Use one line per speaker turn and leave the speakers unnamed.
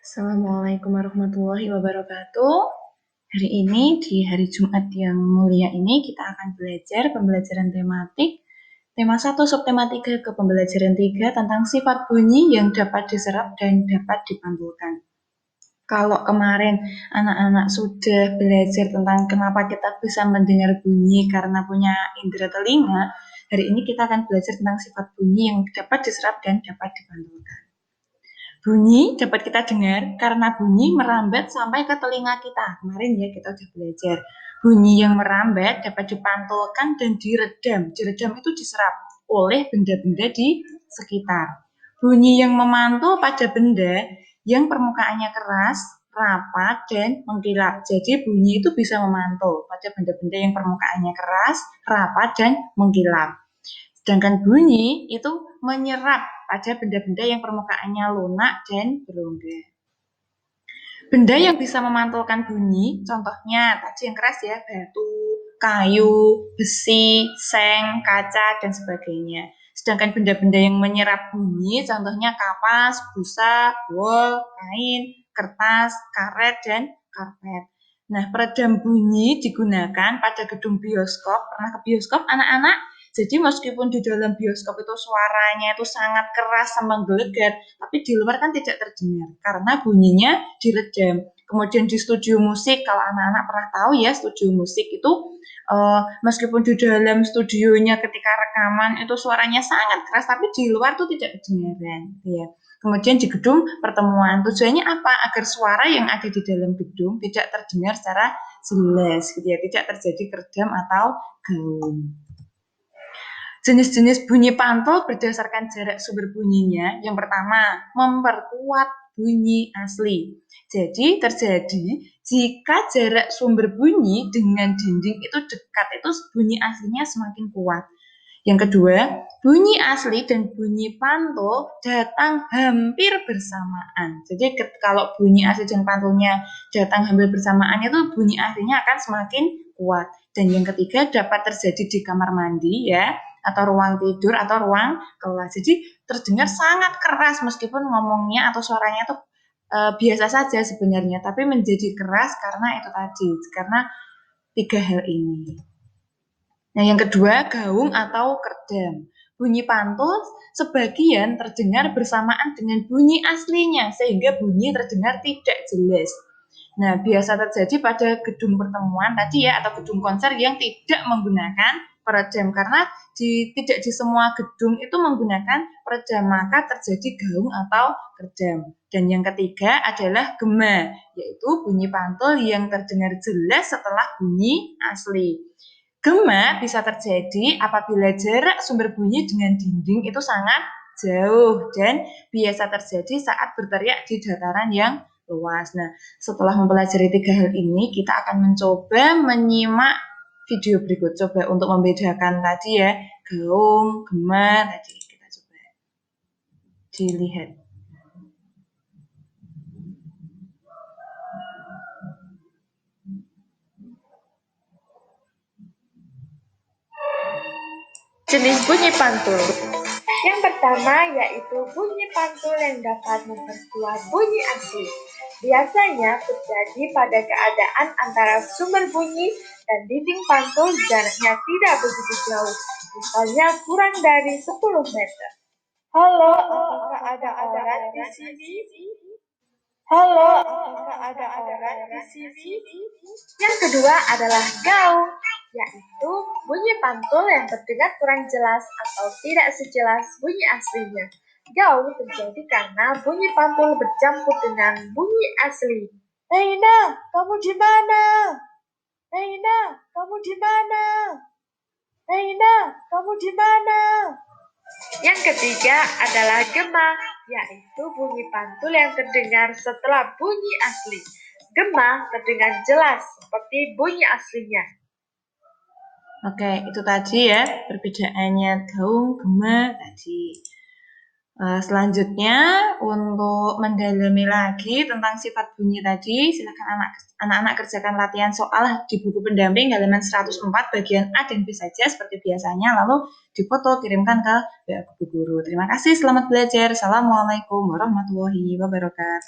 Assalamualaikum warahmatullahi wabarakatuh. Hari ini di hari Jumat yang mulia ini kita akan belajar pembelajaran tematik tema 1 subtema 3 ke pembelajaran 3 tentang sifat bunyi yang dapat diserap dan dapat dipantulkan. Kalau kemarin anak-anak sudah belajar tentang kenapa kita bisa mendengar bunyi karena punya indera telinga, hari ini kita akan belajar tentang sifat bunyi yang dapat diserap dan dapat dipantulkan. Bunyi dapat kita dengar karena bunyi merambat sampai ke telinga kita. Kemarin ya kita sudah belajar. Bunyi yang merambat dapat dipantulkan dan diredam. Diredam itu diserap oleh benda-benda di sekitar. Bunyi yang memantul pada benda yang permukaannya keras, rapat, dan mengkilap. Jadi bunyi itu bisa memantul pada benda-benda yang permukaannya keras, rapat, dan mengkilap. Sedangkan bunyi itu menyerap pada benda-benda yang permukaannya lunak dan berongga. Benda yang bisa memantulkan bunyi, contohnya tadi yang keras ya, batu, kayu, besi, seng, kaca, dan sebagainya. Sedangkan benda-benda yang menyerap bunyi, contohnya kapas, busa, wol, kain, kertas, karet, dan karpet. Nah, peredam bunyi digunakan pada gedung bioskop. Pernah ke bioskop anak-anak? Jadi meskipun di dalam bioskop itu suaranya itu sangat keras sama menggelegar, tapi di luar kan tidak terdengar karena bunyinya diredam. Kemudian di studio musik, kalau anak-anak pernah tahu ya, studio musik itu meskipun di dalam studionya ketika rekaman itu suaranya sangat keras, tapi di luar tuh tidak kedengaran. Ya. Kemudian di gedung pertemuan, tujuannya apa? Agar suara yang ada di dalam gedung tidak terdengar secara jelas, gitu ya, tidak terjadi keredam atau gaung. Jenis-jenis bunyi pantul berdasarkan jarak sumber bunyinya. Yang pertama, memperkuat bunyi asli. Jadi terjadi jika jarak sumber bunyi dengan dinding itu dekat, itu bunyi aslinya semakin kuat. Yang kedua, bunyi asli dan bunyi pantul datang hampir bersamaan. Jadi kalau bunyi asli dan pantulnya datang hampir bersamaan itu bunyi aslinya akan semakin kuat. Dan yang ketiga, dapat terjadi di kamar mandi ya, atau ruang tidur atau ruang kelas. Jadi terdengar sangat keras meskipun ngomongnya atau suaranya itu biasa saja sebenarnya, tapi menjadi keras karena itu tadi, karena 3 hal ini. Nah, yang kedua, gaung atau kerdam. Bunyi pantul sebagian terdengar bersamaan dengan bunyi aslinya, sehingga bunyi terdengar tidak jelas. Nah, biasa terjadi pada gedung pertemuan tadi ya, atau gedung konser yang tidak menggunakan peredam, karena tidak di semua gedung itu menggunakan peredam, maka terjadi gaung atau kerdam. Dan yang ketiga adalah gema, yaitu bunyi pantul yang terdengar jelas setelah bunyi asli. Gema bisa terjadi apabila jarak sumber bunyi dengan dinding itu sangat jauh dan biasa terjadi saat berteriak di dataran yang luas. Nah, setelah mempelajari 3 hal ini, kita akan mencoba menyimak video berikut. Coba untuk membedakan tadi ya, gaung, gema, tadi kita coba dilihat.
Jenis bunyi pantul. Yang pertama yaitu bunyi pantul yang dapat memperkuat bunyi asli. Biasanya terjadi pada keadaan antara sumber bunyi dan dinding pantul jaraknya tidak begitu jauh, misalnya kurang dari 10 meter. Halo, apakah ada orang di sini? Halo, apakah ada orang di sini? Yang kedua adalah gaung, yaitu bunyi pantul yang terdengar kurang jelas atau tidak sejelas bunyi aslinya. Gaung terjadi karena bunyi pantul bercampur dengan bunyi asli. Reina, kamu di mana? Reina, kamu di mana? Reina, kamu di mana? Yang ketiga adalah gema, yaitu bunyi pantul yang terdengar setelah bunyi asli. Gema terdengar jelas seperti bunyi aslinya.
Oke, itu tadi ya perbedaannya gaung, gema tadi. Selanjutnya untuk mendalami lagi tentang sifat bunyi tadi, silakan anak-anak kerjakan latihan soal di buku pendamping halaman 104 bagian A dan B saja seperti biasanya, lalu difoto kirimkan ke WA Guru. Terima kasih, selamat belajar. Assalamualaikum warahmatullahi wabarakatuh.